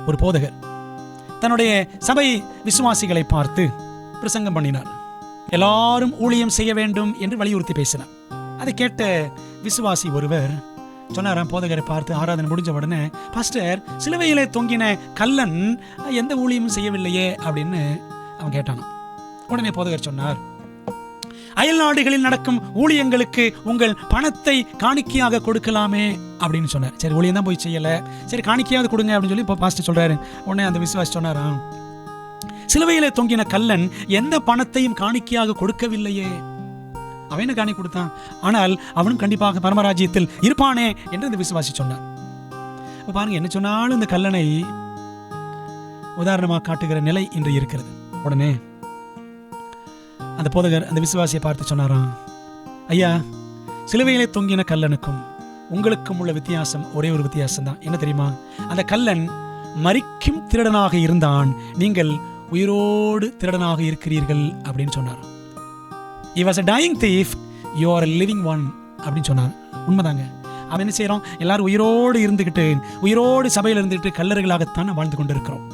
ஒரு போதகர் தன்னுடைய சபை விசுவாசிகளை பார்த்து பிரசங்கம் பண்ணினார். எல்லாரும் ஊழியம் செய்ய வேண்டும் என்று வலியுறுத்தி பேசினார். அதை கேட்ட விசுவாசி ஒருவர் சொன்னாராம், போதகரை பார்த்து ஆராதனை முடிஞ்ச உடனே, பாஸ்டர், சிலுவையிலே தொங்கின கல்லன் எந்த ஊழியமும் செய்யவில்லையே அப்படின்னு அவன் கேட்டானான். உடனே போதகர் சொன்னார், அயல் நாடுகளில் நடக்கும் ஊழியங்களுக்கு உங்கள் பணத்தை காணிக்கையாக கொடுக்கலாமே அப்படின்னு சொன்னார். சரி, ஊழியம் தான் போய் செய்யலை, சரி காணிக்கையாவது கொடுங்க அப்படின்னு சொல்லி இப்போ பாஸ்டர் சொல்றாரு. உடனே அந்த விசுவாசி சொன்னாராம், சிலுவையிலே தொங்கின கல்லன் எந்த பணத்தையும் காணிக்கையாக கொடுக்கவில்லையே. அவன் என்ன காணி கொடுத்தான், ஆனால் அவனும் கண்டிப்பாக பரமராஜ்யத்தில் இருப்பானே என்று அந்த விசுவாசி சொன்னார். இப்போ பாருங்க, என்ன சொன்னாலும் இந்த கல்லனை உதாரணமாக காட்டுகிற நிலை இன்று இருக்கிறது. உடனே அந்த போதகர் அந்த விசுவாசியை பார்த்து சொன்னாராம், ஐயா, சிலுவையிலே தொங்கின கல்லனுக்கும் உங்களுக்கும் உள்ள வித்தியாசம் ஒரே ஒரு வித்தியாசம் தான். என்ன தெரியுமா? அந்த கல்லன் மரிக்கும் திருடனாக இருந்தான், நீங்கள் உயிரோடு திருடனாக இருக்கிறீர்கள் அப்படின்னு சொன்னார். He was a dying thief, you are a living one அப்படின்னு சொன்னார். உண்மைதாங்க. அவன் என்ன செய்யறோம்? எல்லாரும் உயிரோடு இருந்துகிட்டு, உயிரோடு சபையில் இருந்துகிட்டு கல்லறைகளாகத்தான் வாழ்ந்து கொண்டிருக்கிறோம்.